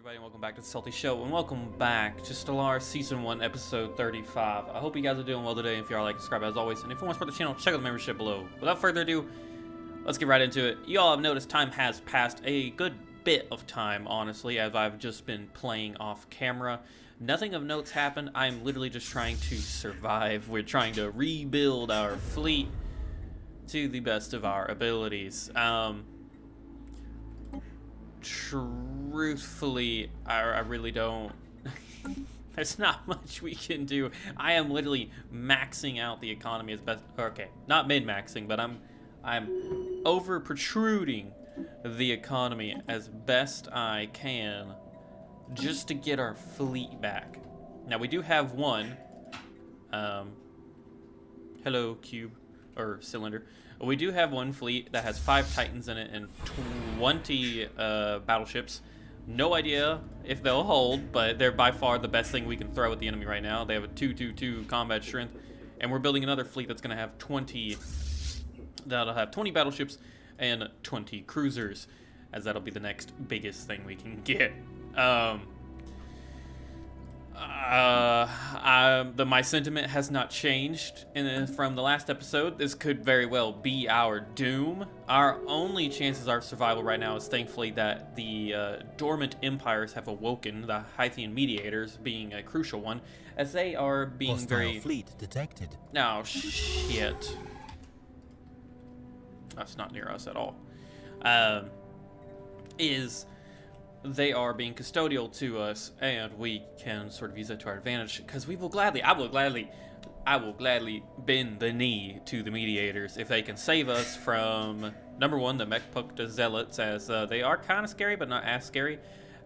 everybody, and welcome back to the SaltyyShow, and welcome back to Stellaris Season 1, Episode 35. I hope you guys are doing well today. If you are, like, subscribe as always, and if you want to support the channel, check out the membership below. Without further ado, let's get right into it. You all have noticed time has passed a good bit of time, honestly, as I've just been playing off camera. Nothing of note's happened. I'm literally just trying to survive. We're trying to rebuild our fleet to the best of our abilities. Truthfully, I really don't. There's not much we can do. I am literally maxing out the economy as best. Okay, not min-maxing, but I'm over protruding the economy as best I can, just to get our fleet back. Now we do have one. Hello, cube or cylinder. We do have one fleet that has 5 Titans in it and 20 battleships. No idea if they'll hold, but they're by far the best thing we can throw at the enemy right now. They have a 222 combat strength, and we're building another fleet that's going to have 20. That'll have 20 battleships and 20 cruisers, as that'll be the next biggest thing we can get. My sentiment has not changed from the last episode. This could very well be our doom. Our only chances of survival right now is thankfully that the dormant empires have awoken, the Hythian mediators being a crucial one, as they are being Hostile fleet detected. Oh, shit. That's not near us at all. They are being custodial to us, and we can sort of use that to our advantage, because I will gladly bend the knee to the mediators if they can save us from, number one, the Mechpukta zealots, as they are kind of scary, but not as scary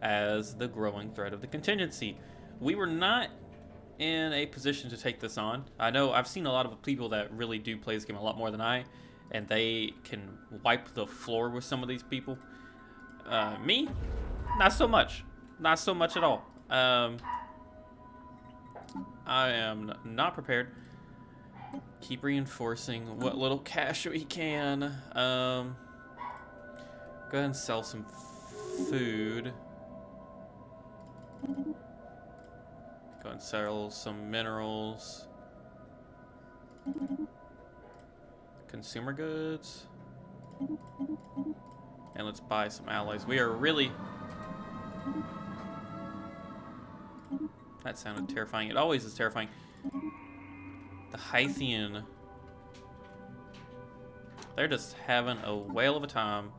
as the growing threat of the contingency. We were not in a position to take this on. I know I've seen a lot of people that really do play this game a lot more than I, and they can wipe the floor with some of these people. Me? Not so much. Not so much at all. I am not prepared. Keep reinforcing what little cash we can. Go ahead and sell some food. Go ahead and sell some minerals. Consumer goods. And let's buy some alloys. We are really... That sounded terrifying. It always is terrifying. The Hythian. They're just having a whale of a time.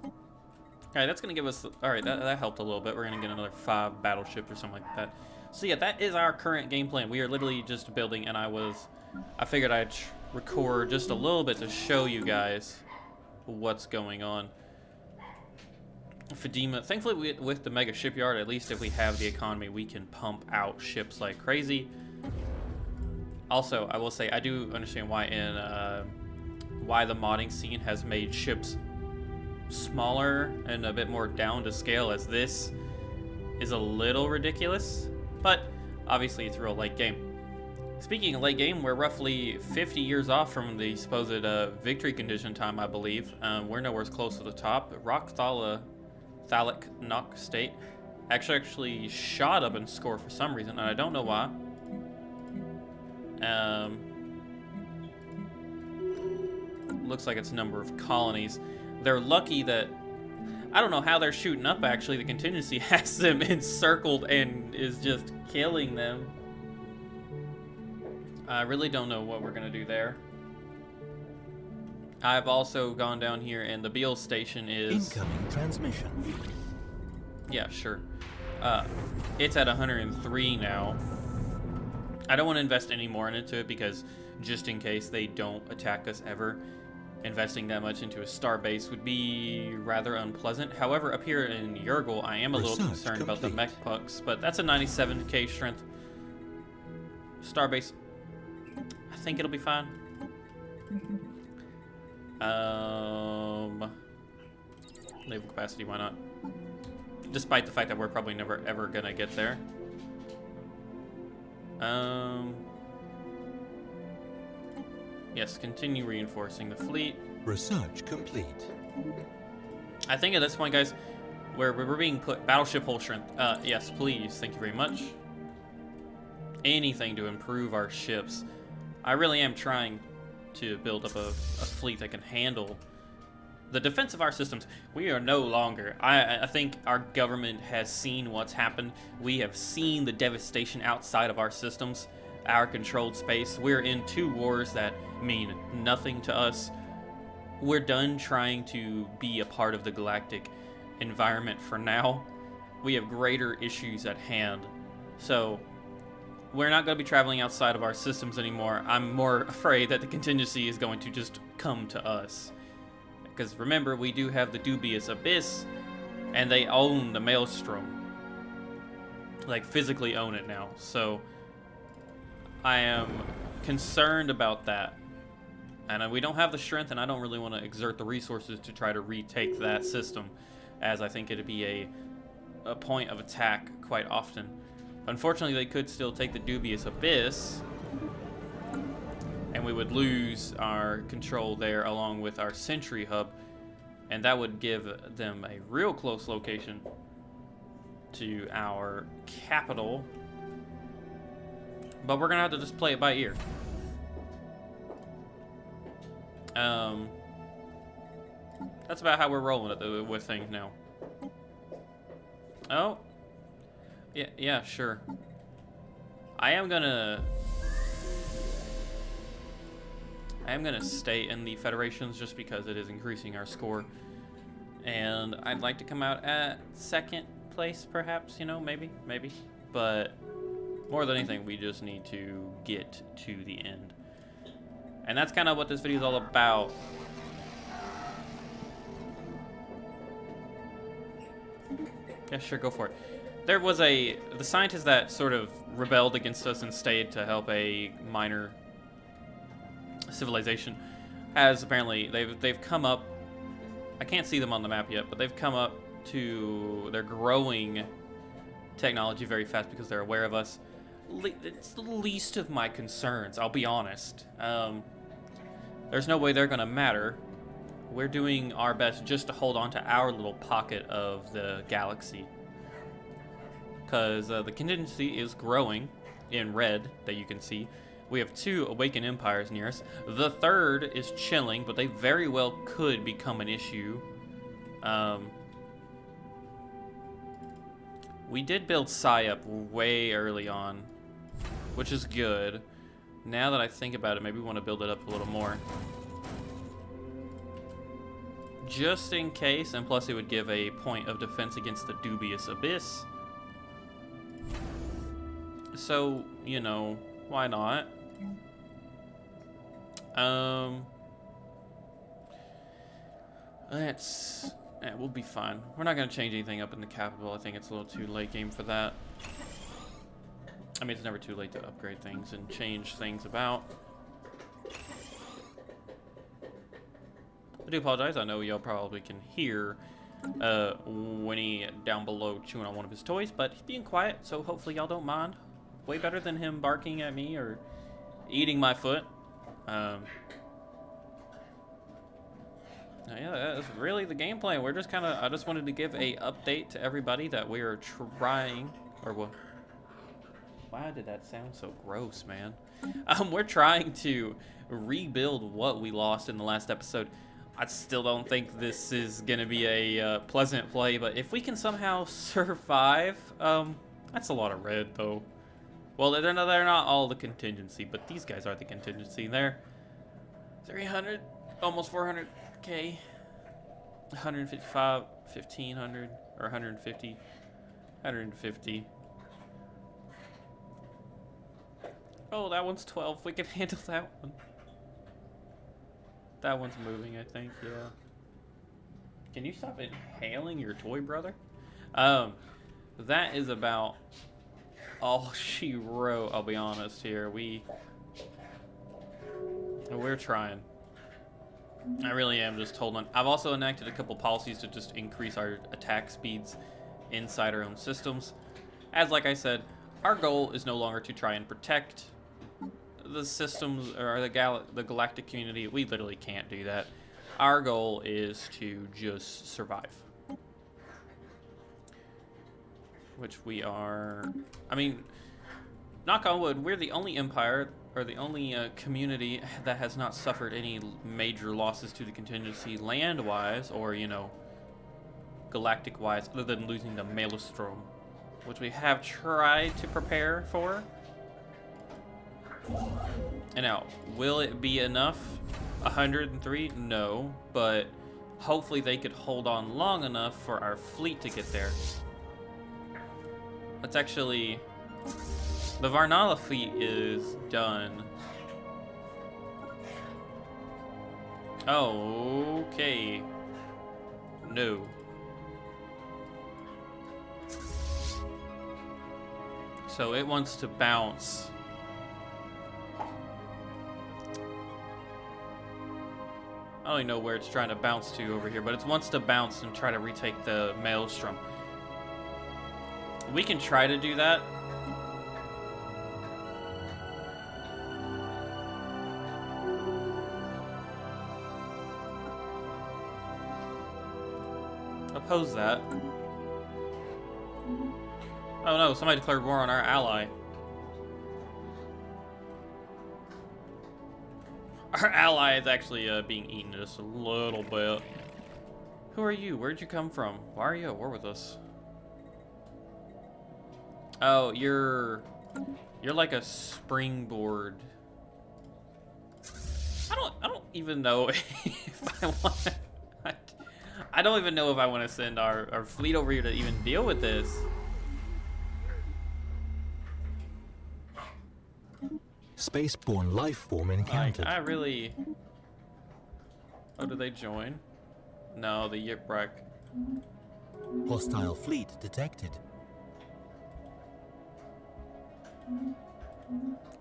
Alright, that's going to give us... Alright, that helped a little bit. We're going to get another 5 battleships or something like that. So yeah, that is our current game plan. We are literally just building, and I figured I'd record just a little bit to show you guys what's going on. Fedima, thankfully with the mega shipyard, at least if we have the economy, we can pump out ships like crazy. Also, I will say I do understand why why the modding scene has made ships smaller and a bit more down to scale, as this is a little ridiculous, but obviously it's real late game. Speaking of late game, we're roughly 50 years off from the supposed victory condition time, I believe. We're nowhere close to the top. Thalic Knock State actually shot up in score for some reason, and I don't know why. Looks like it's a number of colonies. They're lucky that... I don't know how they're shooting up, actually. The contingency has them encircled and is just killing them. I really don't know what we're going to do there. I've also gone down here, and the Beale station is... Incoming transmission. Yeah, sure. It's at 103 now. I don't want to invest any more into it, because just in case they don't attack us ever, investing that much into a star base would be rather unpleasant. However, up here in Yurgle, I am a little concerned about the mech pucks, but that's a 97k strength star base. I think it'll be fine. Naval capacity, why not? Despite the fact that we're probably never ever gonna get there. Yes, continue reinforcing the fleet. Research complete. I think at this point, guys, we're being put battleship hull strength. Yes, please. Thank you very much. Anything to improve our ships. I really am trying to build up a fleet that can handle the defense of our systems. We are no longer. I think our government has seen what's happened. We have seen the devastation outside of our systems, our controlled space. We're in 2 wars that mean nothing to us. We're done trying to be a part of the galactic environment for now. We have greater issues at hand. So we're not going to be traveling outside of our systems anymore. I'm more afraid that the contingency is going to just come to us. Because remember, we do have the dubious abyss, and they own the maelstrom. Like, physically own it now. So I am concerned about that. And we don't have the strength, and I don't really want to exert the resources to try to retake that system, as I think it'd be a point of attack quite often. Unfortunately, they could still take the dubious abyss, and we would lose our control there along with our sentry hub, and that would give them a real close location to our capital. But we're gonna have to just play it by ear. That's about how we're rolling with things now. Oh, yeah, sure. I am gonna stay in the Federations just because it is increasing our score. And I'd like to come out at 2nd place, perhaps, you know, maybe. But more than anything, we just need to get to the end. And that's kind of what this video is all about. Yeah, sure, go for it. There was the scientist that sort of rebelled against us and stayed to help a minor civilization has apparently they've come up. I can't see them on the map yet, but they've come up to their growing technology very fast because they're aware of us. It's the least of my concerns, I'll be honest. There's no way they're gonna matter. We're doing our best just to hold on to our little pocket of the galaxy, because the contingency is growing in red that you can see. We have 2 awakened empires near us. The 3rd is chilling, but they very well could become an issue. We did build Psi up way early on, which is good. Now that I think about it, maybe we want to build it up a little more. Just in case, and plus it would give a point of defense against the dubious abyss. So, you know, why not? We'll be fine. We're not gonna change anything up in the capital. I think it's a little too late game for that. I mean, it's never too late to upgrade things and change things about. I do apologize. I know y'all probably can hear Winnie down below chewing on one of his toys, but he's being quiet, so hopefully y'all don't mind. Way better than him barking at me or eating my foot. Yeah, that's really the gameplay. We're just I just wanted to give a update to everybody that we are trying, or what? Why did that sound so gross, man? We're trying to rebuild what we lost in the last episode. I still don't think this is gonna be a pleasant play, but if we can somehow survive, that's a lot of red though. Well, they're not all the contingency, but these guys are the contingency. They're 300, almost 400k, 155, 1500, or 150, 150. Oh, that one's 12. We can handle that one. That one's moving, I think, yeah. Can you stop inhaling your toy, brother? That is about all she wrote, I'll be honest here. We're trying. I really am just holding on. I've also enacted a couple policies to just increase our attack speeds inside our own systems. As like I said, our goal is no longer to try and protect the systems or the galactic community. We literally can't do that. Our goal is to just survive. which we are. I mean, knock on wood, we're the only empire or the only community that has not suffered any major losses to the contingency land-wise, or galactic-wise, other than losing the Maelstrom, which we have tried to prepare for. And now, will it be enough? 103? No, but hopefully they could hold on long enough for our fleet to get there. Let's actually... The Varnala fleet is done. Oh, okay. No. So it wants to bounce. I don't even know where it's trying to bounce to over here, but it wants to bounce and try to retake the Maelstrom. We can try to do that. Oppose that. Oh no, somebody declared war on our ally. Our ally is actually being eaten just a little bit. Who are you? Where'd you come from? Why are you at war with us? Oh, you're like a springboard. I don't even know if I want. I don't even know if I want to send our fleet over here to even deal with this. Spaceborne life form encountered. Like, I really... Oh, did they join? No, the Yipwreck. Hostile fleet detected.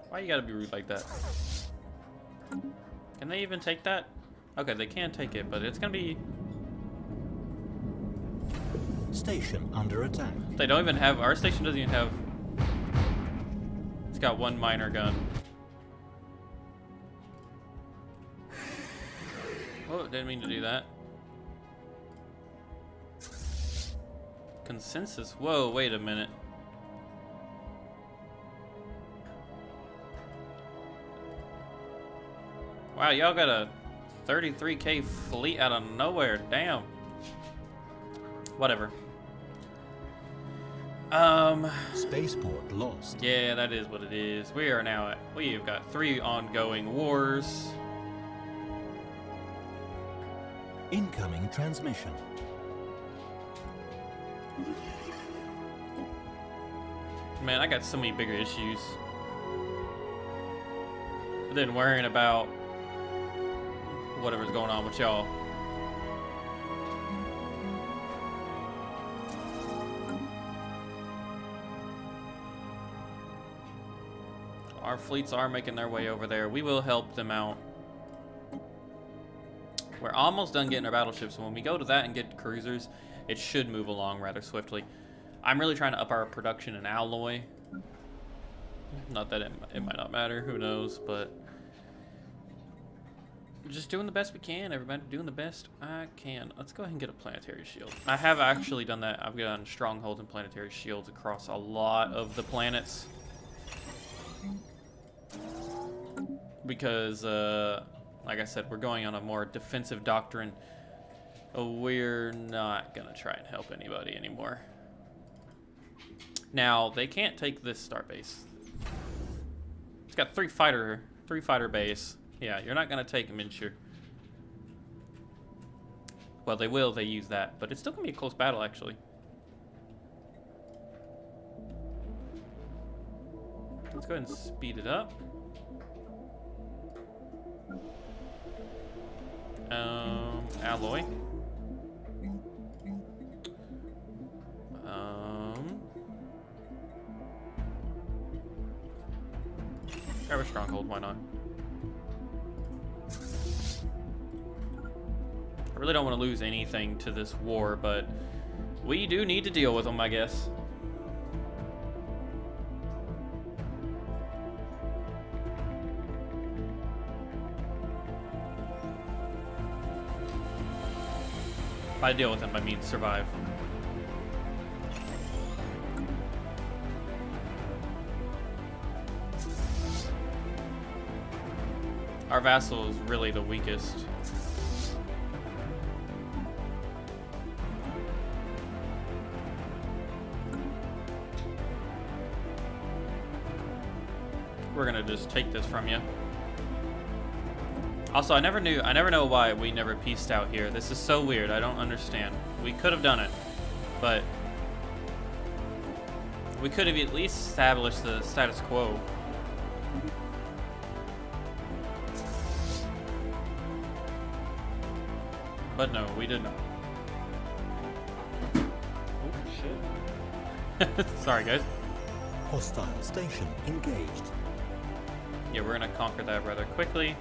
Why you gotta be rude like that? Can they even take that? Okay, they can take it, but it's gonna be... Station under attack. They don't even have... Our station doesn't even have... It's got one miner gun. Oh, didn't mean to do that. Consensus? Whoa, wait a minute. Wow, y'all got a 33k fleet out of nowhere. Damn. Whatever. Spaceport lost. Yeah, that is what it is. We are now at... We've got 3 ongoing wars. Incoming transmission. Man, I got so many bigger issues than worrying about whatever's going on with y'all. Our fleets are making their way over there. We will help them out. We're almost done getting our battleships, so when we go to that and get cruisers, it should move along rather swiftly. I'm really trying to up our production in alloy. Not that it might not matter, who knows, but we're just doing the best we can, everybody. Doing the best I can. Let's go ahead and get a planetary shield. I have actually done that. I've done strongholds and planetary shields across a lot of the planets. Because, like I said, we're going on a more defensive doctrine. We're not gonna try and help anybody anymore. Now, they can't take this starbase. It's got three fighter base. Yeah, you're not gonna take Minshire. Well, they will. They use that, but it's still gonna be a close battle, actually. Let's go ahead and speed it up. Alloy. Grab a stronghold, why not? I really don't want to lose anything to this war, but we do need to deal with them, I guess. By deal with them, I mean survive. Our vassal is really the weakest. We're gonna just take this from you. Also, I never know why we never pieced out here. This is so weird. I don't understand. We could have done it, but we could have at least established the status quo. But no, we did not. Oh, shit. Sorry, guys. Hostile station engaged. Yeah, we're gonna conquer that rather quickly.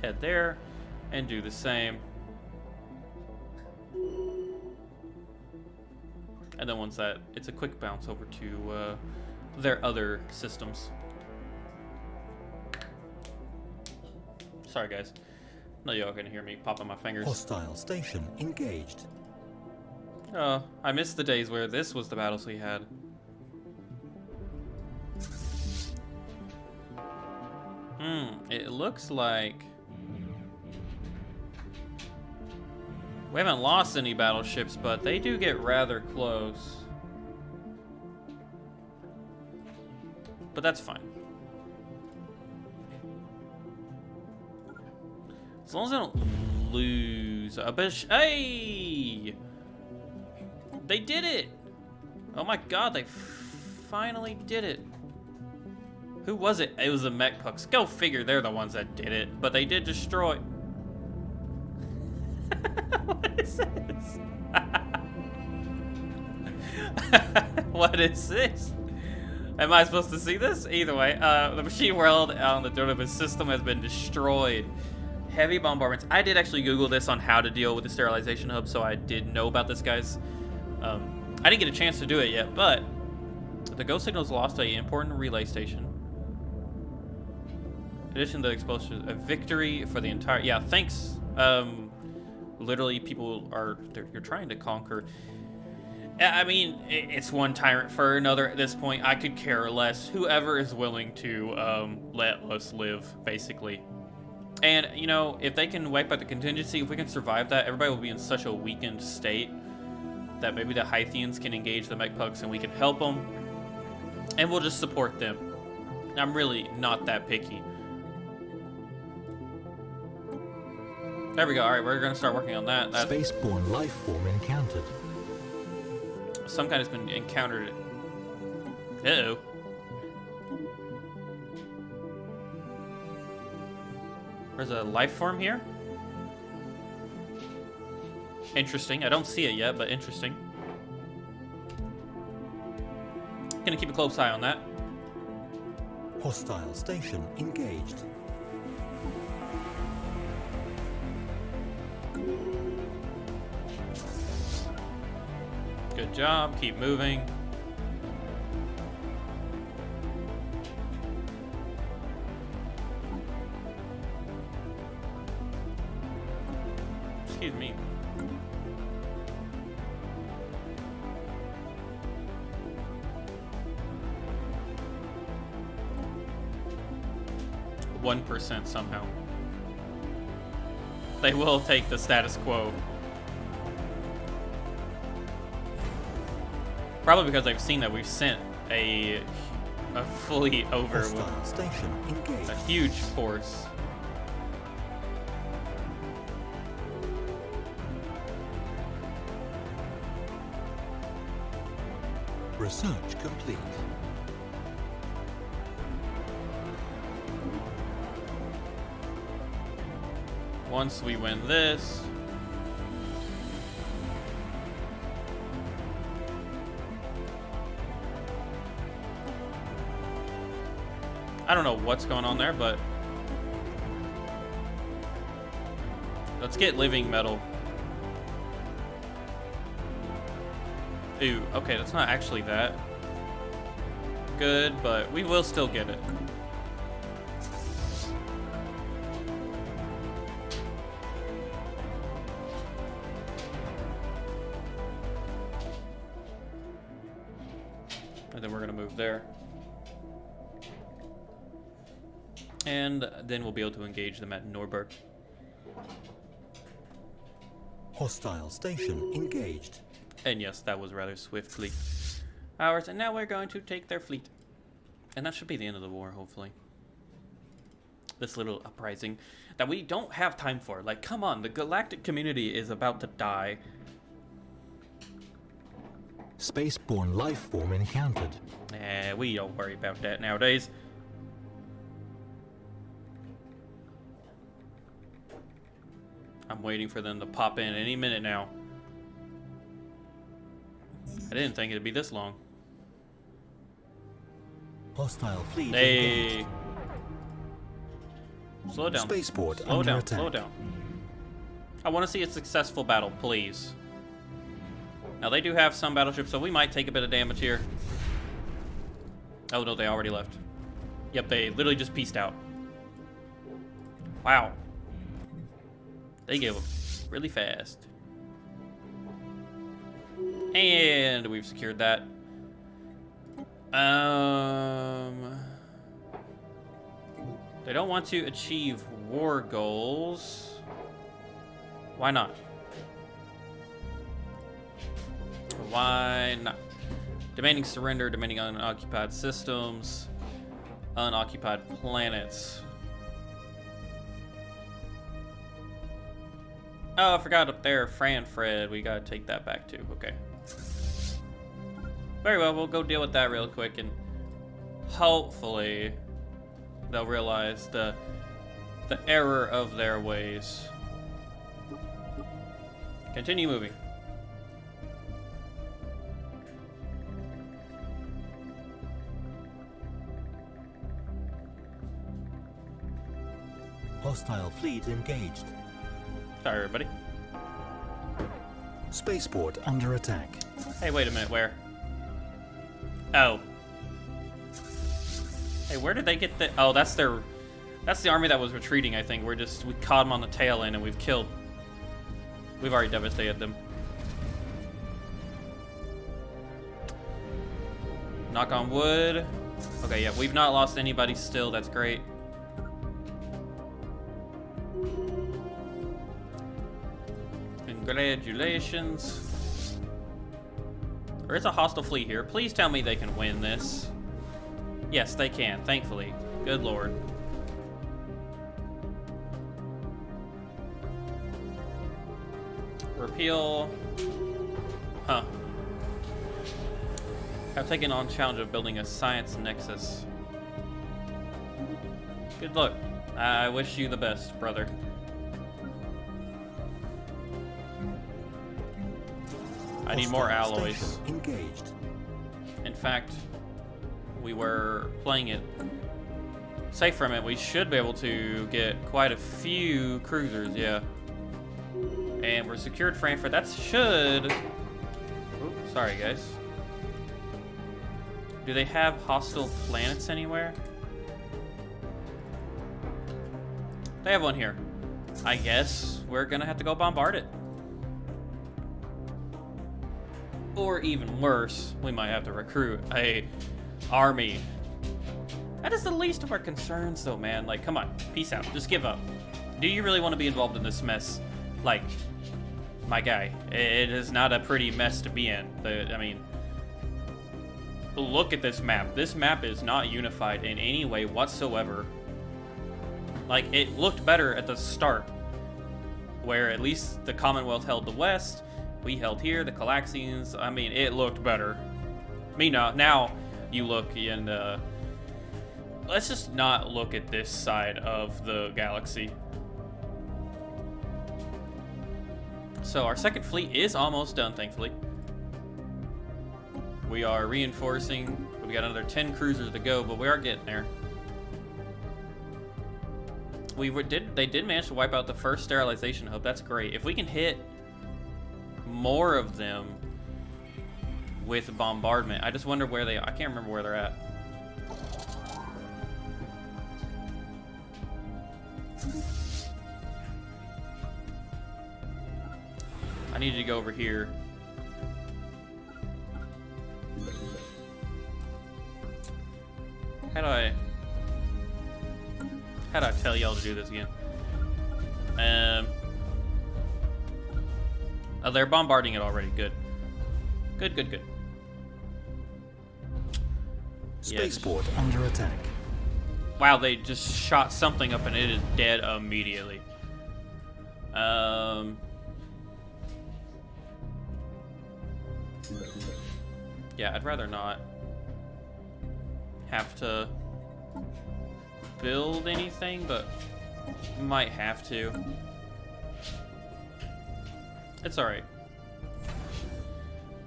Head there and do the same. And then once that, it's a quick bounce over to their other systems. Sorry, guys. No, y'all can hear me popping my fingers. Hostile station engaged. Oh, I miss the days where this was the battles we had. It looks like we haven't lost any battleships, but they do get rather close. But that's fine. As long as I don't lose a bit. Hey! They did it! Oh my god, they finally did it. Who was it? It was the mech pucks. Go figure, they're the ones that did it. But they did destroy. What is this? What is this? Am I supposed to see this? Either way, the machine world on the Donovan system has been destroyed. Heavy bombardments. I did actually Google this on how to deal with the sterilization hub, so I did know about this, guys. I didn't get a chance to do it yet, but the ghost signals lost an important relay station. In addition to the explosion, a victory for the entire. Yeah, thanks. Literally, people are you're trying to conquer. I mean, it's one tyrant for another at this point. I could care less. Whoever is willing to let us live, basically. And, you know, if they can wipe out the contingency, if we can survive that, everybody will be in such a weakened state that maybe the Hythians can engage the mech pucks and we can help them. And we'll just support them. I'm really not that picky. There we go. All right, we're going to start working on that. Spaceborne life form encountered. Some kind has been encountered. Uh-oh. There's a life form here. Interesting. I don't see it yet, but interesting. Gonna keep a close eye on that. Hostile station engaged. Good job. Keep moving. Excuse me. %, somehow. They will take the status quo. Probably because they've seen that we've sent a fleet over Hostile station engaged. a huge force. Research complete. Once we win this, I don't know what's going on there, but let's get living metal. Ooh, okay, that's not actually that good, but we will still get it. And then we're gonna move there. And then we'll be able to engage them at Norberg. Hostile station engaged. And yes, that was rather swiftly ours. And now we're going to take their fleet. And that should be the end of the war, hopefully. This little uprising that we don't have time for. Like, come on, the galactic community is about to die. Spaceborne life form encountered. We don't worry about that nowadays. I'm waiting for them to pop in any minute now. I didn't think it'd be this long. Hostile fleet Hey. engaged. Slow down. Spaceport Slow under down. attack. Slow down. I want to see a successful battle, please. Now, they do have some battleships, so we might take a bit of damage here. Oh, no, they already left. Yep, they literally just pieced out. Wow. They give them really fast. And we've secured that. They don't want to achieve war goals. Why not? Why not? Demanding surrender, demanding unoccupied systems, unoccupied planets. Oh, I forgot up there, Fred. We gotta take that back too. Okay. Very well, we'll go deal with that real quick, and hopefully they'll realize the error of their ways. Continue moving. Hostile fleet engaged. Sorry, everybody. Spaceport under attack. Hey, wait a minute, where? Oh. Hey, where did they get the... Oh, that's their... That's the army that was retreating, I think. We caught them on the tail end and we've killed... We've already devastated them. Knock on wood. Okay, yeah, we've not lost anybody still. That's great. Congratulations. There is a hostile fleet here. Please tell me they can win this. Yes, they can, thankfully. Good lord. Repeal. Huh. Have taken on challenge of building a science nexus. Good luck. I wish you the best, brother. I need more alloys. Engaged. In fact, we were playing it safe from it. We should be able to get quite a few cruisers, yeah. And we're secured Frankfurt. That should... Oops, sorry, guys. Do they have hostile planets anywhere? They have one here. I guess we're gonna have to go bombard it. Or even worse, we might have to recruit a army. That is the least of our concerns, though, man. Like, come on, peace out. Just give up. Do you really want to be involved in this mess? Like, my guy, it is not a pretty mess to be in. I mean, look at this map. This map is not unified in any way whatsoever. Like, it looked better at the start, where at least the Commonwealth held the West. We held here, the Calaxians. I mean, it looked better. Now you look and let's just not look at this side of the galaxy. So our second fleet is almost done, thankfully. We are reinforcing. We got another 10 cruisers to go, but we are getting there. They did manage to wipe out the first sterilization hub. That's great. If we can hit more of them with bombardment. I just wonder where they are. I can't remember where they're at. I need you to go over here. How do I tell y'all to do this again? Oh, they're bombarding it already. Good. Good, good, good. Spaceport under attack. Wow, they just shot something up and it is dead immediately. Yeah, I'd rather not have to build anything, but might have to. It's alright.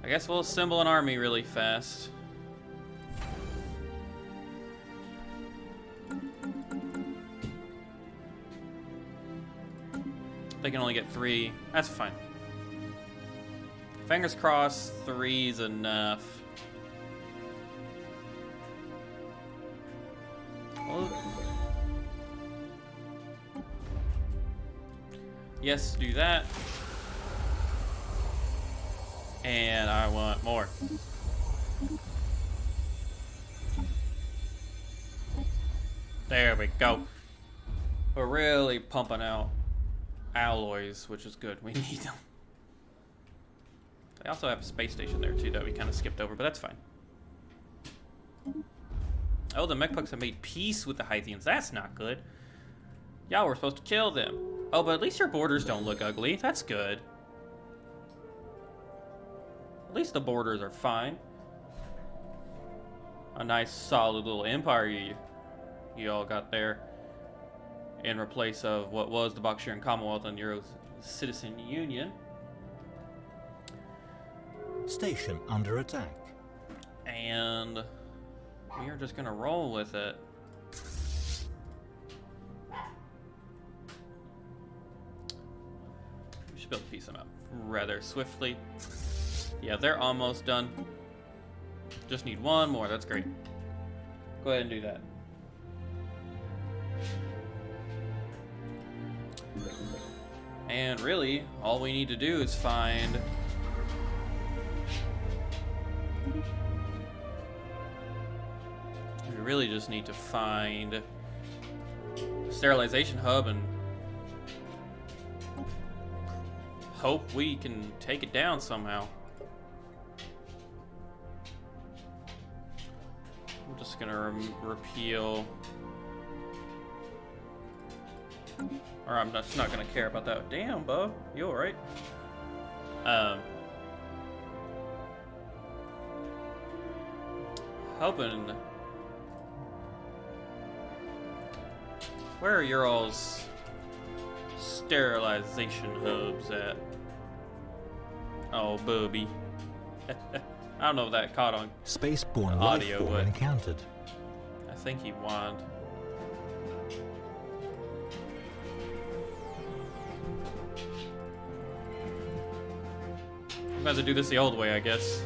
I guess we'll assemble an army really fast. They can only get 3. That's fine. Fingers crossed, 3's enough. Well, yes, do that. And I want more. There we go. We're really pumping out alloys, which is good. We need them. They also have a space station there too that we kind of skipped over, but that's fine. Oh, the mechpucks have made peace with the Hythians. That's not good. Y'all were supposed to kill them. Oh, but at least your borders don't look ugly. That's good. At least the borders are fine. A nice solid little empire you all got there. In replace of what was the Bakshiran Commonwealth and Euro Citizen Union. Station under attack. And we are just gonna roll with it. We should be able to piece them up rather swiftly. Yeah, they're almost done. Just need one more, that's great. Go ahead and do that. And really, all we need to do is find... We really just need to find a sterilization hub and hope we can take it down somehow. I'm just gonna repeal... Or I'm just not gonna care about that. Damn, Bo, you alright? Hoping. Where are your all's sterilization hubs at? Oh, booby. I don't know if that caught on Spaceborne audio, life form but encountered. I think he won. I'm about to do this the old way, I guess.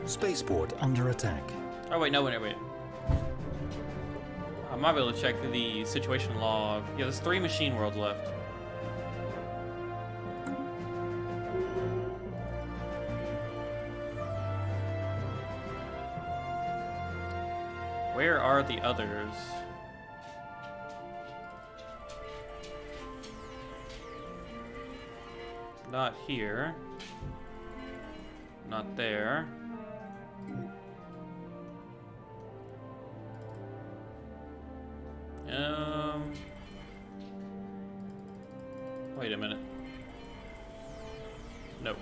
Spaceport under attack. Oh wait, no, wait. I might be able to check the situation log. Yeah, there's 3 machine worlds left. Where are the others? Not here. Not there. Wait a minute. No.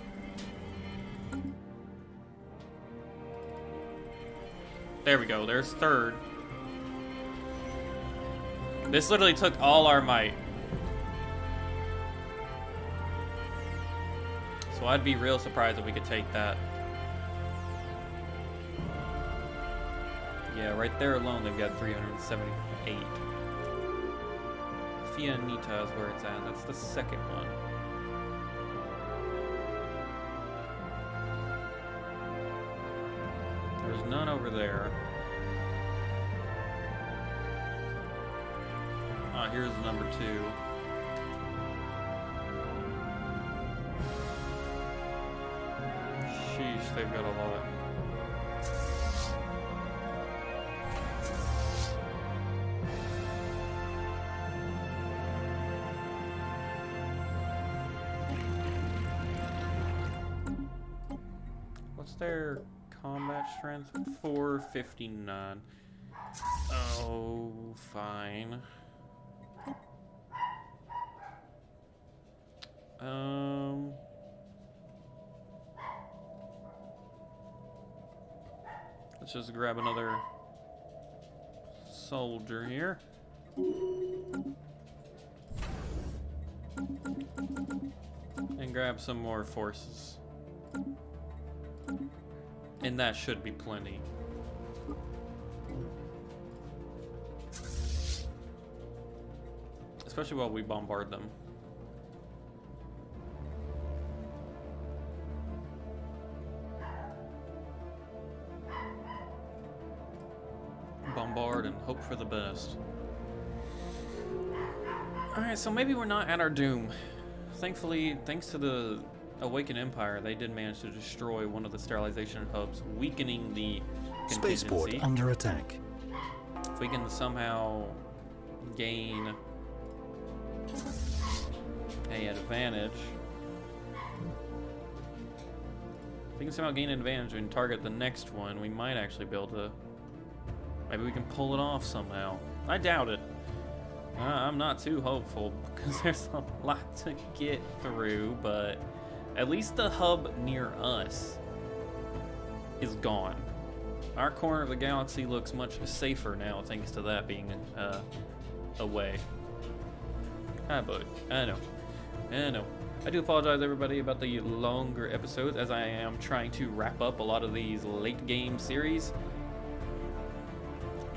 There we go. There's 3rd. This literally took all our might. So I'd be real surprised if we could take that. Yeah, right there alone they've got 378. Fianita is where it's at. That's the second one. There's none over there. Ah, here's number 2. Sheesh, they've got a lot. their combat strength? 459. Oh, fine. Let's just grab another soldier here. And grab some more forces. And that should be plenty. Especially while we bombard them. Bombard and hope for the best. Alright, so maybe we're not at our doom. Thankfully, thanks to the Awakened Empire, they did manage to destroy one of the sterilization hubs, weakening the contingency. Spaceport under attack. If we can somehow gain an advantage. If we can somehow gain an advantage and target the next one, we might actually be able to... Maybe we can pull it off somehow. I doubt it. I'm not too hopeful because there's a lot to get through, but at least the hub near us is gone. Our corner of the galaxy looks much safer now thanks to that being away. But I know. I do apologize everybody about the longer episodes as I am trying to wrap up a lot of these late game series.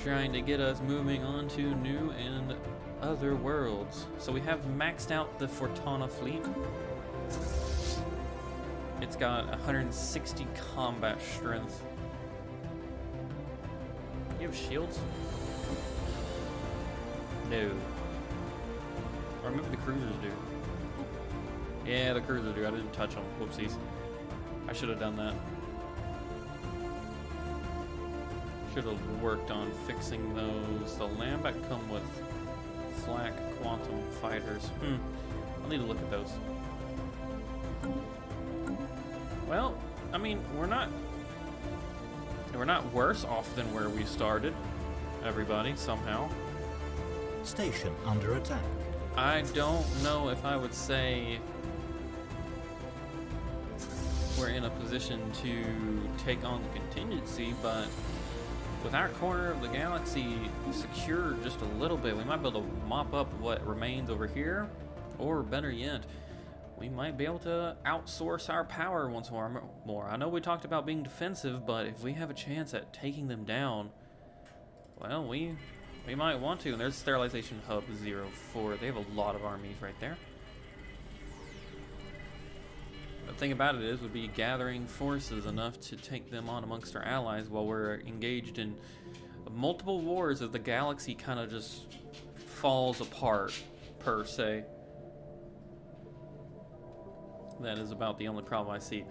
Trying to get us moving on to new and other worlds. So we have maxed out the Fortuna fleet. It's got 160 combat strength. You have shields? No. Or maybe the cruisers do. Yeah, the cruisers do. I didn't touch them. Whoopsies. I should have done that. Should have worked on fixing those. The Lambat come with flak quantum fighters. I'll need to look at those. Well, I mean, we're not worse off than where we started. Everybody, somehow. Station under attack. I don't know if I would say we're in a position to take on the contingency, but with our corner of the galaxy secure just a little bit, we might be able to mop up what remains over here, or better yet, we might be able to outsource our power once more. I know we talked about being defensive, but if we have a chance at taking them down, well, we might want to. And there's Sterilization Hub 04. They have a lot of armies right there. The thing about it is, would be gathering forces enough to take them on amongst our allies while we're engaged in multiple wars as the galaxy kind of just falls apart, per se. That is about the only problem I see,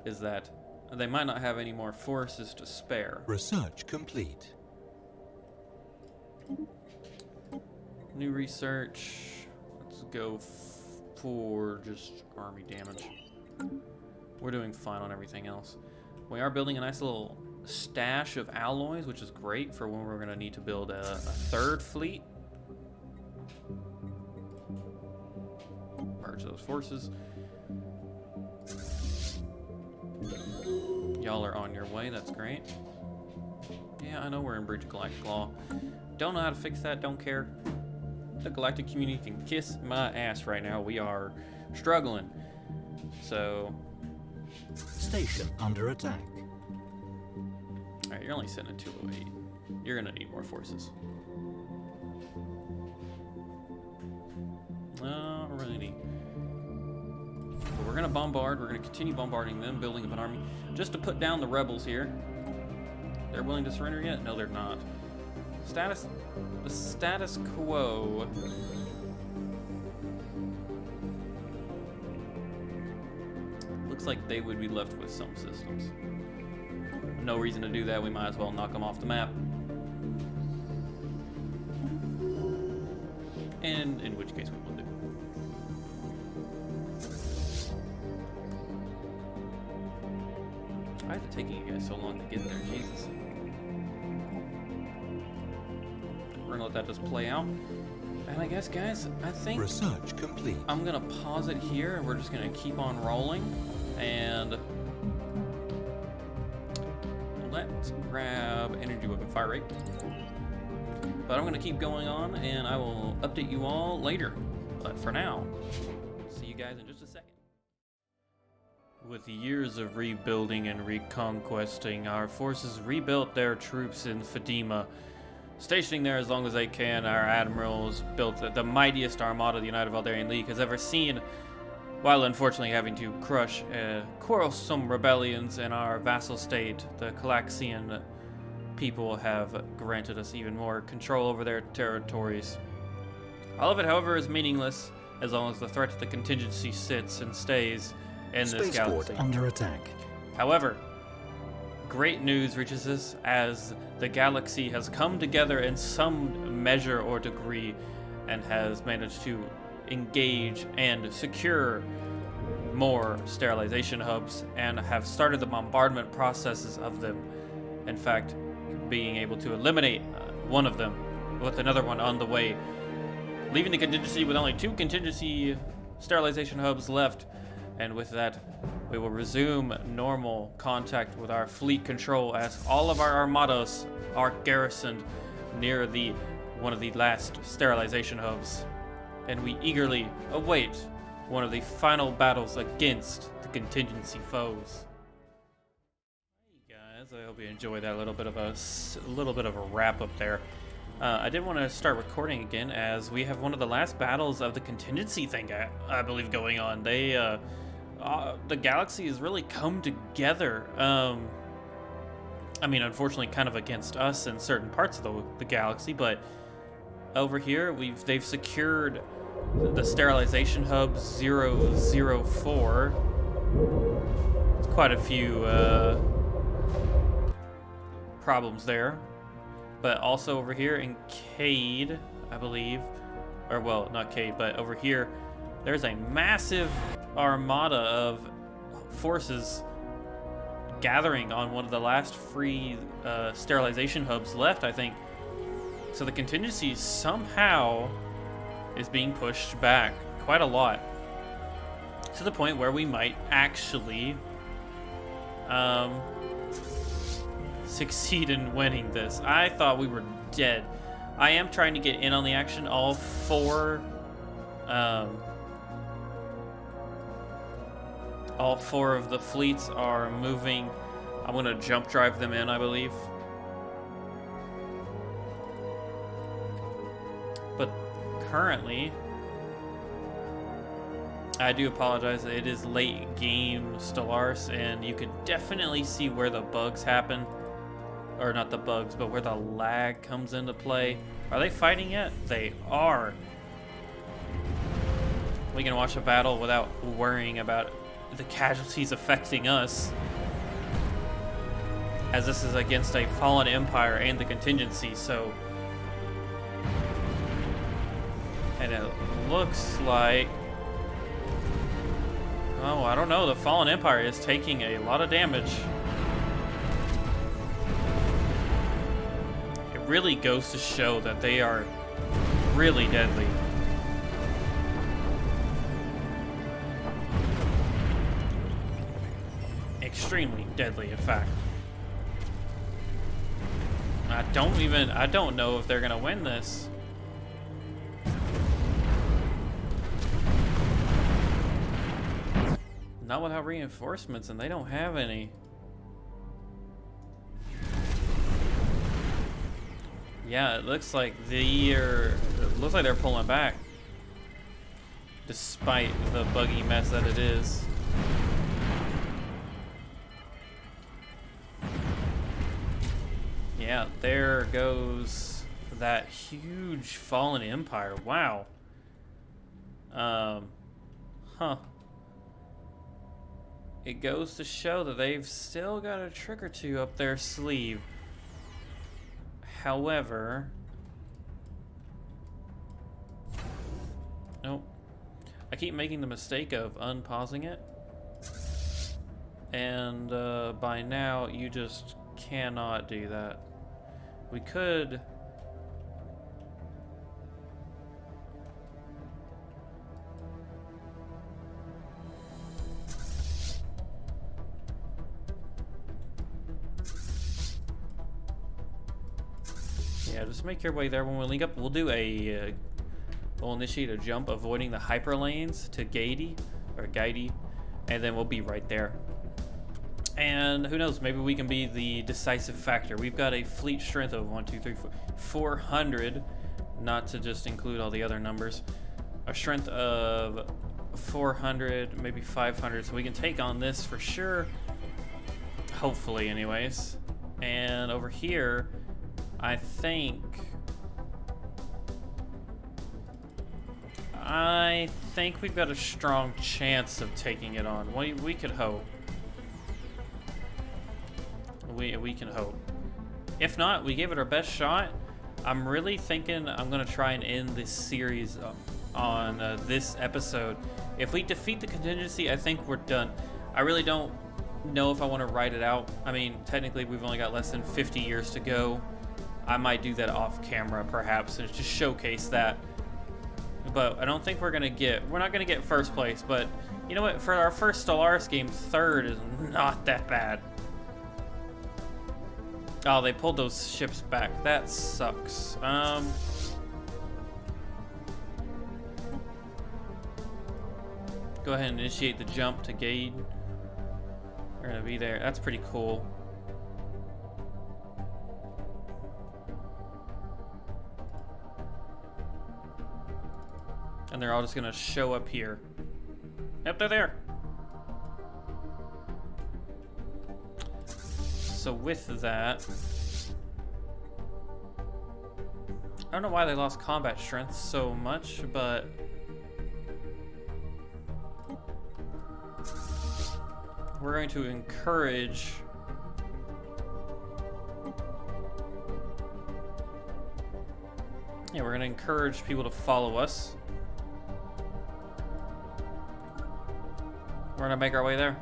is that they might not have any more forces to spare. Research complete. New research. Let's go for just army damage. We're doing fine on everything else. We are building a nice little stash of alloys, which is great for when we're going to need to build a third fleet. Merge those forces. Y'all are on your way, that's great. Yeah, I know we're in breach of galactic law. Don't know how to fix that, don't care. The galactic community can kiss my ass right now. We are struggling. So... Station under attack. Alright, you're only sitting at 208. You're gonna need more forces. Alrighty. But we're gonna bombard. We're gonna continue bombarding them, building up an army, just to put down the rebels here. They're willing to surrender yet? No, they're not. The status quo. Looks like they would be left with some systems. No reason to do that. We might as well knock them off the map. And in which case we will do. it taking you guys so long to get there? Jesus. We're gonna let that just play out. And I guess, guys, I think Research complete. I'm gonna pause it here, and we're just gonna keep on rolling. And let's grab energy weapon fire rate. But I'm gonna keep going on, and I will update you all later. But for now, see you guys in just a second. With years of rebuilding and reconquesting, our forces rebuilt their troops in Fatima. Stationing there as long as they can, our admirals built the mightiest armada the United Valdarian League has ever seen, while unfortunately having to crush quarrelsome rebellions in our vassal state. The Calaxian people have granted us even more control over their territories. All of it, however, is meaningless as long as the threat to the contingency sits and stays in this Spaceport galaxy. under attack. However, great news reaches us as the galaxy has come together in some measure or degree and has managed to engage and secure more sterilization hubs and have started the bombardment processes of them. In fact, being able to eliminate one of them with another one on the way, leaving the contingency with only 2 contingency sterilization hubs left. And with that, we will resume normal contact with our fleet control as all of our armadas are garrisoned near one of the last sterilization hubs. And we eagerly await one of the final battles against the contingency foes. Hey guys, I hope you enjoyed that little bit of a wrap up there. I did want to start recording again as we have one of the last battles of the contingency thing, I believe, going on. The galaxy has really come together. I mean, unfortunately, kind of against us in certain parts of the galaxy, but over here, they've secured the sterilization hub 004. It's quite a few problems there, but also over here in Cade, I believe, or well, not Cade, but over here, there's a massive armada of forces gathering on one of the last free sterilization hubs left, I think. So the contingency somehow is being pushed back quite a lot, to the point where we might actually succeed in winning this. I thought we were dead. I am trying to get in on the action. All 4 of the fleets are moving. I'm gonna jump drive them in, I believe. But currently, I do apologize. It is late game Stellaris, and you can definitely see where the bugs happen. Or not the bugs, but where the lag comes into play. Are they fighting yet? They are. We can watch a battle without worrying about the casualties affecting us, as this is against a fallen empire and the contingency. So, and it looks like, oh, I don't know, the fallen empire is taking a lot of damage. It really goes to show that they are really deadly. Extremely deadly, in fact. I don't know if they're gonna win this. Not without reinforcements, and they don't have any. Yeah, it looks like they're pulling back, despite the buggy mess that it is. Yeah, there goes that huge fallen empire. Wow. Huh. It goes to show that they've still got a trick or two up their sleeve. However, nope. I keep making the mistake of unpausing it. And by now, you just cannot do that. We could... Yeah, just make your way there. When we link up, we'll do a... we'll initiate a jump, avoiding the hyperlanes to Gaidi, and then we'll be right there. And who knows, maybe we can be the decisive factor. We've got a fleet strength of 400, not to just include all the other numbers. A strength of 400, maybe 500, so we can take on this for sure. Hopefully, anyways. And over here, I think we've got a strong chance of taking it on. We could hope. We can hope. If not, we gave it our best shot. I'm really thinking I'm gonna try and end this series on this episode. If we defeat the contingency, I think we're done. I really don't know if I want to write it out. I mean, technically we've only got less than 50 years to go. I might do that off camera perhaps and just showcase that. But I don't think we're not gonna get first place, but you know what, for our first Stellaris game, third is not that bad. Oh, they pulled those ships back. That sucks. Go ahead and initiate the jump to Gade. We're gonna be there. That's pretty cool. And they're all just gonna show up here. Yep, they're there. So with that, I don't know why they lost combat strength so much, but we're going to encourage we're going to encourage people to follow us. We're going to make our way there.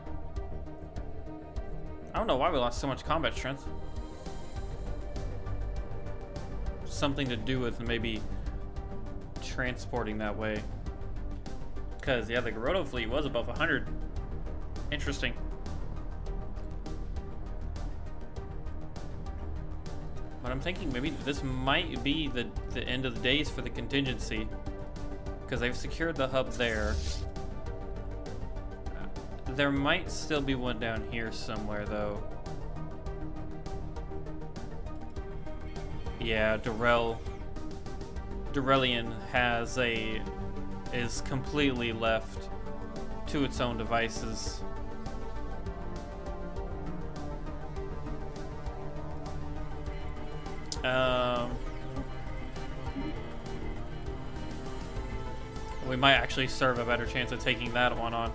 I don't know why we lost so much combat strength. Something to do with maybe transporting that way. Because, yeah, the Garoto fleet was above 100. Interesting. But I'm thinking maybe this might be the end of the days for the contingency. Because they've secured the hub there. There might still be one down here somewhere, though. Yeah, Durelian is completely left to its own devices. We might actually serve a better chance of taking that one on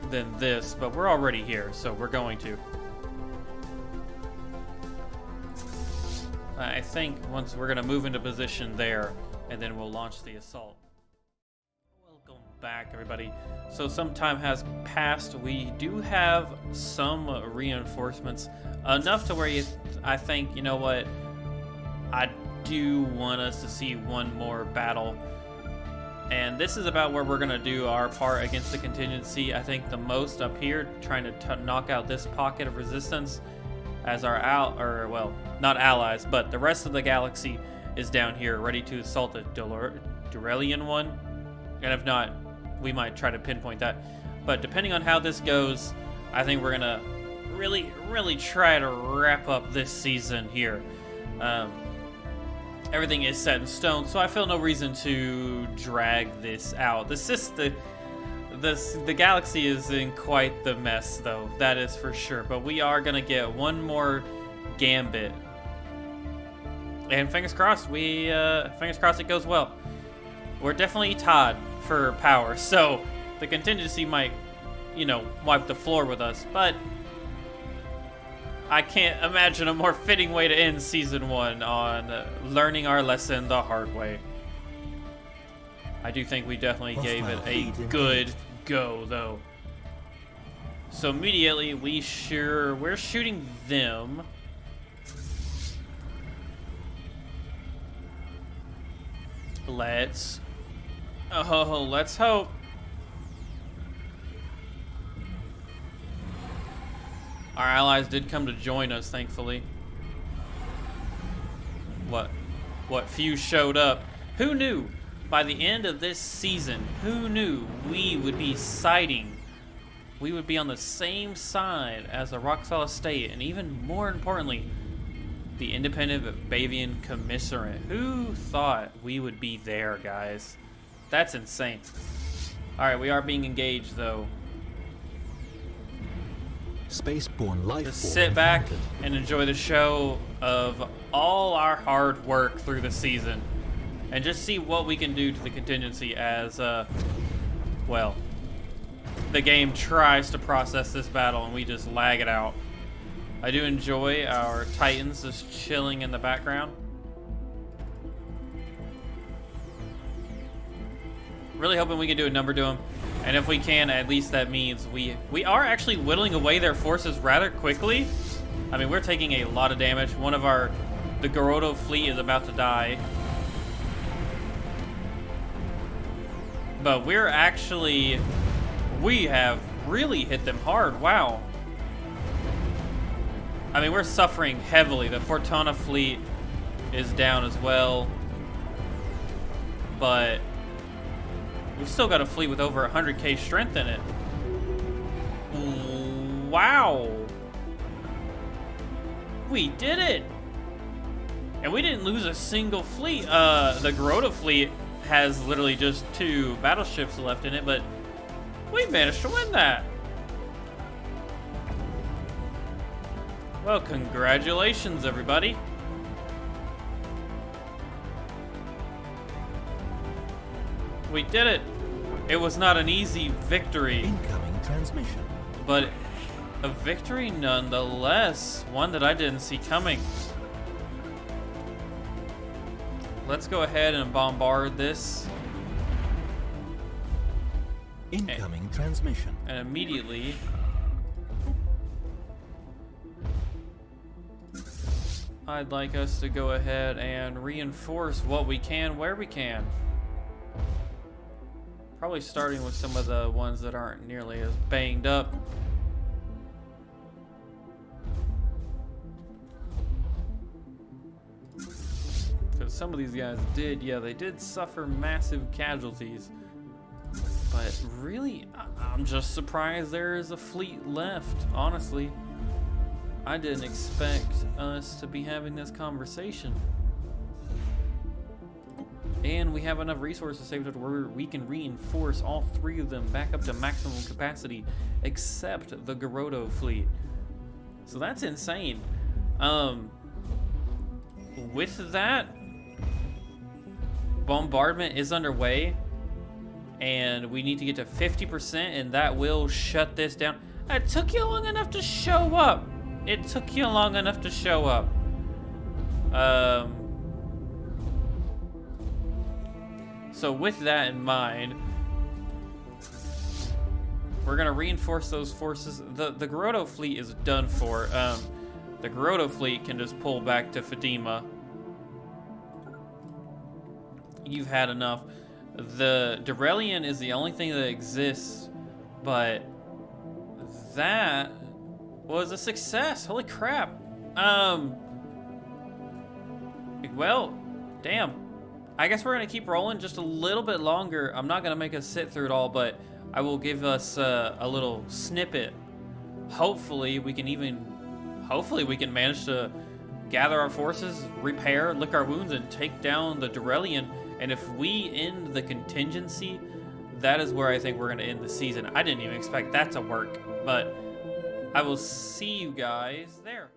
than this, but we're already here, so we're going to. I think once we're gonna move into position there, and then we'll launch the assault. Welcome back, everybody. So some time has passed. We do have some reinforcements, enough to where I think, you know what, I do want us to see one more battle. And this is about where we're going to do our part against the contingency. I think the most up here, trying to knock out this pocket of resistance as our not allies, but the rest of the galaxy is down here ready to assault the Durelian one. And if not, we might try to pinpoint that. But depending on how this goes, I think we're going to really try to wrap up this season here. Everything is set in stone, so I feel no reason to drag this out. The galaxy is in quite the mess, though. That is for sure. But we are gonna get one more gambit, and fingers crossed. Fingers crossed it goes well. We're definitely tied for power, so the contingency might, wipe the floor with us. But I can't imagine a more fitting way to end Season 1 on learning our lesson the hard way. I do think we definitely gave it a good go, though. So immediately we're shooting them. Let's hope. Our allies did come to join us, thankfully. What few showed up. Who knew? By the end of this season, who knew we would be we would be on the same side as the Roxala State, and even more importantly, the Independent Bavian Commissariat. Who thought we would be there, guys? That's insane. Alright, we are being engaged, though. Spaceborne life Just form sit back encountered. and enjoy the show of all our hard work through the season. And just see what we can do to the contingency as, well, the game tries to process this battle and we just lag it out. I do enjoy our Titans just chilling in the background. Really hoping we can do a number to them. And if we can, at least that means we are actually whittling away their forces rather quickly. I mean, we're taking a lot of damage. The Garoto fleet is about to die. But we have really hit them hard. Wow. I mean, we're suffering heavily. The Fortuna fleet is down as well. But we've still got a fleet with over 100k strength in it. Wow. We did it. And we didn't lose a single fleet. The Garoto fleet has literally just 2 battleships left in it, but we managed to win that. Well, congratulations, everybody. We did it. It was not an easy victory, Incoming transmission. but a victory nonetheless. One that I didn't see coming. Let's go ahead and bombard this. Incoming transmission. And immediately I'd like us to go ahead and reinforce what we can where we can. Probably starting with some of the ones that aren't nearly as banged up. Because some of these guys they did suffer massive casualties. But really, I'm just surprised there is a fleet left, honestly. I didn't expect us to be having this conversation. And we have enough resources saved up where we can reinforce all 3 of them back up to maximum capacity, except the Garoto fleet. So that's insane. With that, bombardment is underway. And we need to get to 50%, and that will shut this down. It took you long enough to show up. It took you long enough to show up. So with that in mind, we're gonna reinforce those forces. The Garoto fleet is done for. The Garoto fleet can just pull back to Fatima. You've had enough. The Durelian is the only thing that exists, but that was a success. Holy crap. Well, damn. I guess we're gonna keep rolling just a little bit longer. I'm not gonna make us sit through it all, but I will give us a little snippet. Hopefully we can manage to gather our forces, repair, lick our wounds, and take down the Durelian. And if we end the contingency, that is where I think we're going to end the season. I didn't even expect that to work, but I will see you guys there.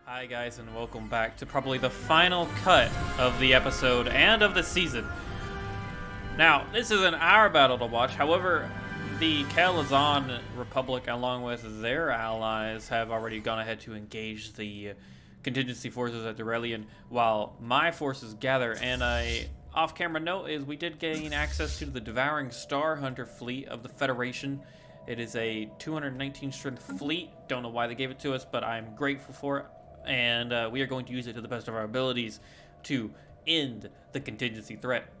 Hi guys, and welcome back to probably the final cut of the episode and of the season. Now, this is an hour battle to watch. However, the Kalazan Republic, along with their allies, have already gone ahead to engage the contingency forces at Durelian, while my forces gather. And a off-camera note is we did gain access to the Devouring Star Hunter fleet of the Federation. It is a 219 strength fleet. Don't know why they gave it to us, but I'm grateful for it. And we are going to use it to the best of our abilities to end the contingency threat.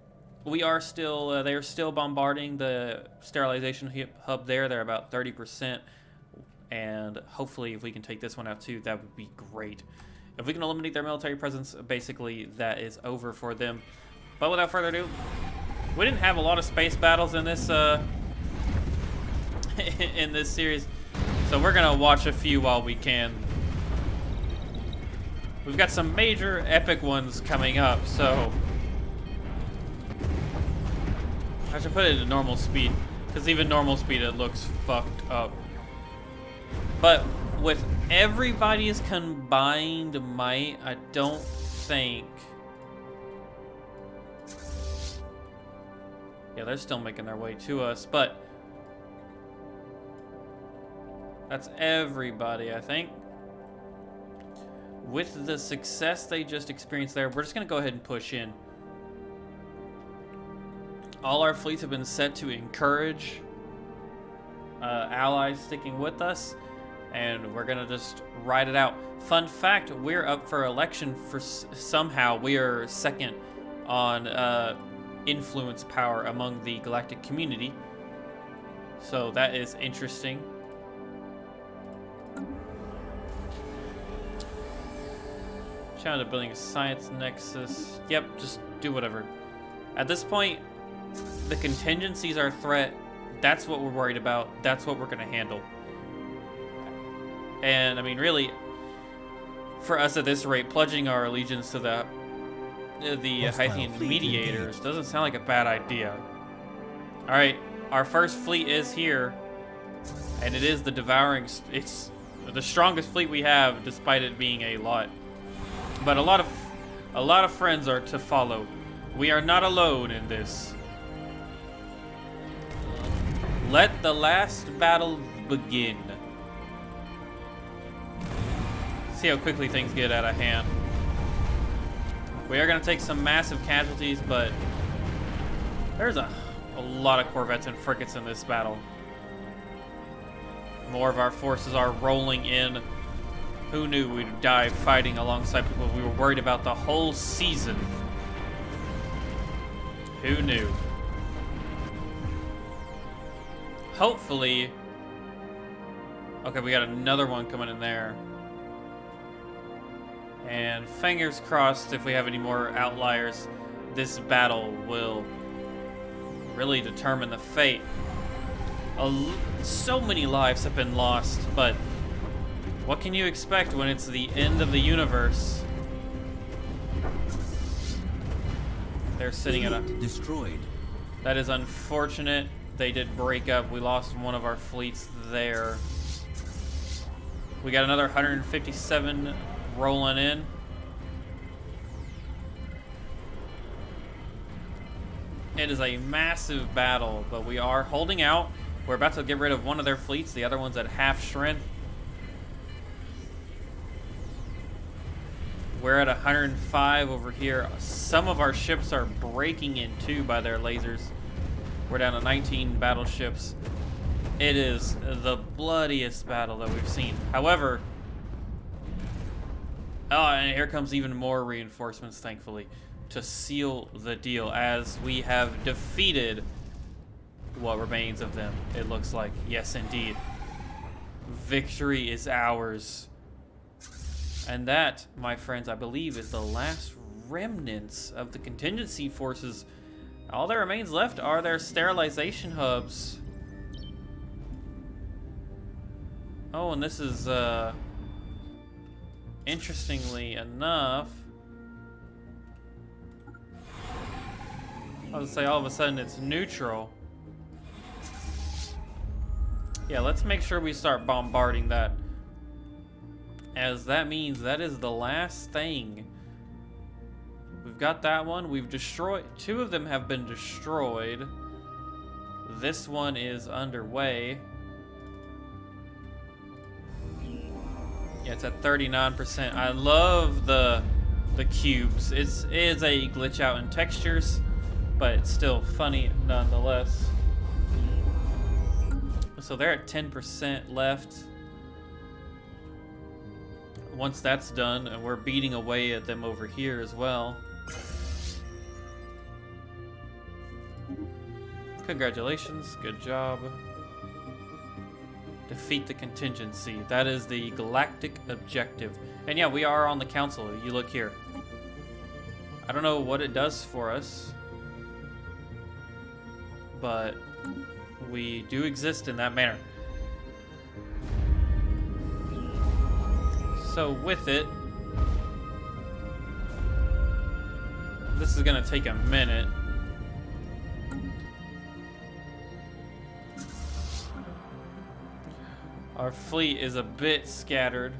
We are still, they are still bombarding the sterilization hub there. They're about 30%. And hopefully if we can take this one out too, that would be great. If we can eliminate their military presence, basically that is over for them. But without further ado, we didn't have a lot of space battles in this in this series, so we're gonna watch a few while we can. We've got some major epic ones coming up, so I should put it into normal speed, because even normal speed it looks fucked up. But with everybody's combined might, I don't think. Yeah, they're still making their way to us, but that's everybody, I think. With the success they just experienced there, we're just gonna go ahead and push in. All our fleets have been set to encourage allies sticking with us, and we're gonna just ride it out. Fun fact, we're up for election for somehow. We are second on influence power among the galactic community. So that is interesting. Challenge of building a science nexus. Yep, just do whatever. At this point, the contingencies are a threat. That's what we're worried about. That's what we're gonna handle. And I mean, really, for us at this rate, pledging our allegiance to the Hythian mediators doesn't sound like a bad idea. All right, our first fleet is here, and it is the devouring. It's the strongest fleet we have, despite it being a lot. But a lot of friends are to follow. We are not alone in this. Let the last battle begin. See how quickly things get out of hand. We are going to take some massive casualties, but there's a lot of corvettes and frigates in this battle. More of our forces are rolling in. Who knew we'd die fighting alongside people we were worried about the whole season? Who knew? Hopefully... Okay, we got another one coming in there. And fingers crossed, if we have any more outliers, this battle will really determine the fate. So many lives have been lost, but what can you expect when it's the end of the universe? They're sitting at a... Destroyed. That is unfortunate. They did break up. We lost one of our fleets there. We got another 157 rolling in. It is a massive battle, but we are holding out. We're about to get rid of one of their fleets. The other one's at half strength. We're at 105 over here. Some of our ships are breaking in two by their lasers. We're down to 19 battleships. It is the bloodiest battle that we've seen. However, oh, and here comes even more reinforcements, thankfully, to seal the deal as we have defeated what remains of them, it looks like. Yes, indeed. Victory is ours. And that, my friends, I believe is the last remnants of the contingency forces. All that remains left are their sterilization hubs. Oh, and this is, interestingly enough, I was gonna say all of a sudden it's neutral. Yeah, let's make sure we start bombarding that, as that means that is the last thing. We've got that one. We've destroyed, two of them have been destroyed. This one is underway. Yeah, it's at 39%. I love the cubes. It is a glitch out in textures, but it's still funny nonetheless. So they're at 10% left. Once that's done, and we're beating away at them over here as well. Congratulations, good job. Defeat the contingency. That is the galactic objective. And yeah, we are on the council. You look here. I don't know what it does for us, but we do exist in that manner. So with it, this is gonna take a minute. Our fleet is a bit scattered.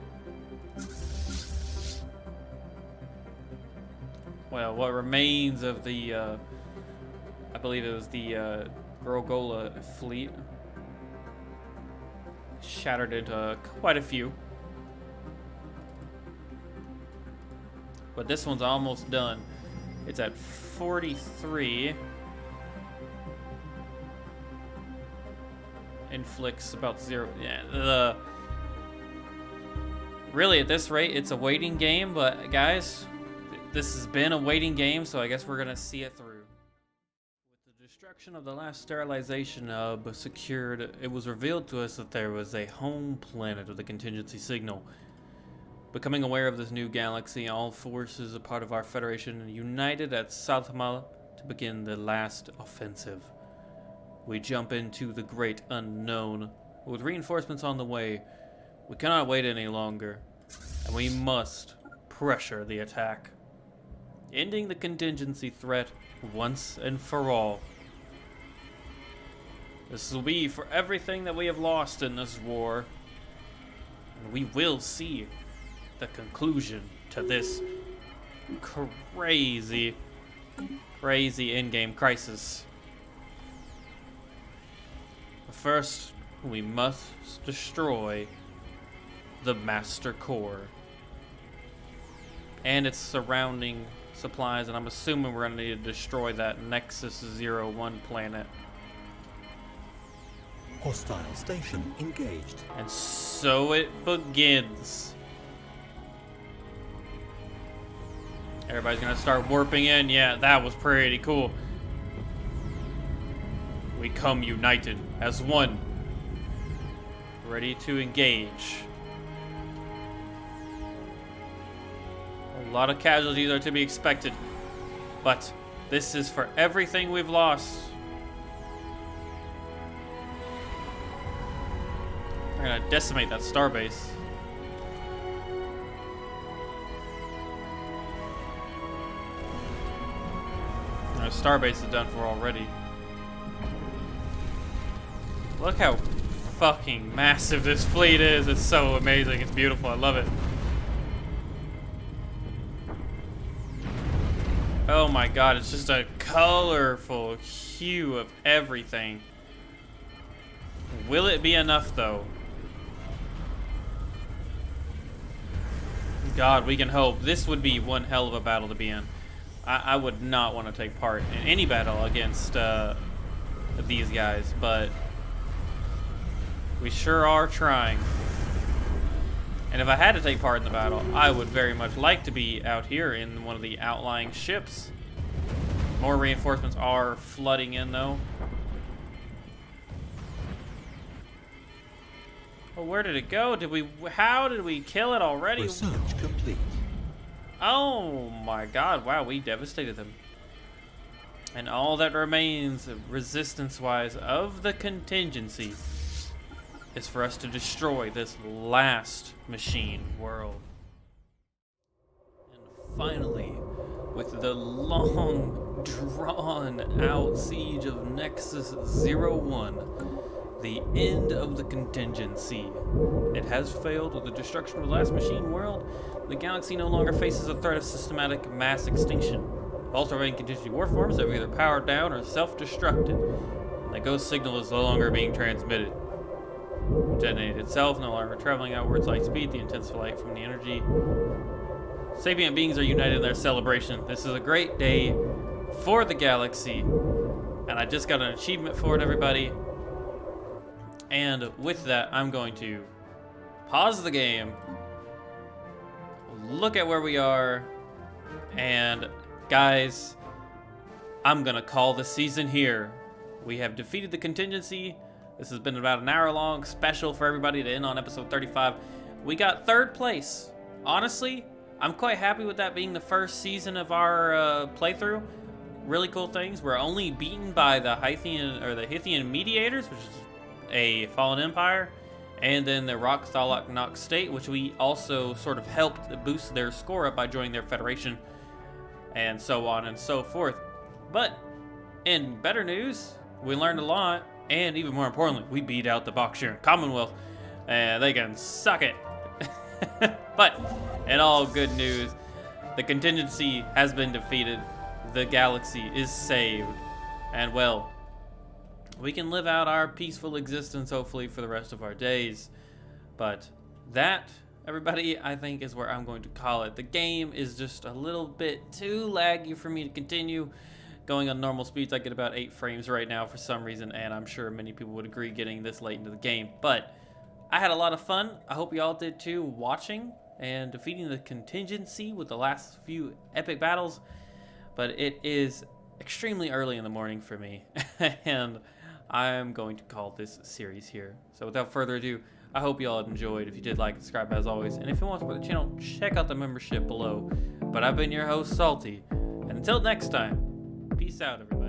Well, what remains of the, I believe it was the Grogola fleet, shattered into quite a few. But this one's almost done. It's at 43. Inflicts about 0. Yeah, really, at this rate, it's a waiting game, but guys, this has been a waiting game, so I guess we're gonna see it through. With the destruction of the last sterilization hub secured, it was revealed to us that there was a home planet of the contingency signal. Becoming aware of this new galaxy, all forces a part of our Federation united at SaltyyShow to begin the last offensive. We jump into the great unknown. With reinforcements on the way, we cannot wait any longer, and we must pressure the attack, ending the contingency threat once and for all. This will be for everything that we have lost in this war, and we will see the conclusion to this crazy endgame crisis. First, we must destroy the Master Core and its surrounding supplies, and I'm assuming we're going to need to destroy that Nexus 01 planet. Hostile station engaged. And so it begins. Everybody's going to start warping in. Yeah, that was pretty cool. We come united as one, ready to engage. A lot of casualties are to be expected, but this is for everything we've lost. We're gonna decimate that starbase. Our starbase is done for already. Look how fucking massive this fleet is. It's so amazing. It's beautiful. I love it. Oh my god, it's just a colorful hue of everything. Will it be enough though? God, we can hope. This would be one hell of a battle to be in. I would not want to take part in any battle against these guys, but we sure are trying. And if I had to take part in the battle, I would very much like to be out here in one of the outlying ships. More reinforcements are flooding in though. Oh, where did it go? How did we kill it already? Research complete. Oh my god, wow, we devastated them. And all that remains resistance-wise of the contingency is for us to destroy this last machine world. And finally, with the long drawn out siege of Nexus 01, the end of the contingency. It has failed. With the destruction of the last machine world, the galaxy no longer faces a threat of systematic mass extinction. All surviving contingency war forms have either powered down or self-destructed, and the ghost signal is no longer being transmitted. Detonated itself, no longer traveling outwards light speed, the intense light from the energy. Sapient beings are united in their celebration. This is a great day for the galaxy, and I just got an achievement for it, everybody. And with that, I'm going to pause the game, look at where we are, and guys, I'm gonna call the season here. We have defeated the contingency. This has been about an hour-long special for everybody to end on episode 35. We got 3rd place. Honestly, I'm quite happy with that being the first season of our playthrough. Really cool things. We're only beaten by the Hythian Mediators, which is a fallen empire, and then the Rock Thalak state, which we also sort of helped boost their score up by joining their federation, and so on and so forth. But in better news, we learned a lot, and even more importantly, we beat out the Bakshiran Commonwealth, and they can suck it. But in all good news, the contingency has been defeated, the galaxy is saved, and well, we can live out our peaceful existence hopefully for the rest of our days. But that, everybody, I think is where I'm going to call it. The game is just a little bit too laggy for me to continue. Going on normal speeds, I get about 8 frames right now for some reason, and I'm sure many people would agree getting this late into the game. But I had a lot of fun. I hope y'all did too, watching and defeating the contingency with the last few epic battles. But it is extremely early in the morning for me, and I'm going to call this series here. So without further ado, I hope you all enjoyed. If you did, like and subscribe as always. And if you want to support the channel, check out the membership below. But I've been your host, Salty. And until next time, peace out, everybody.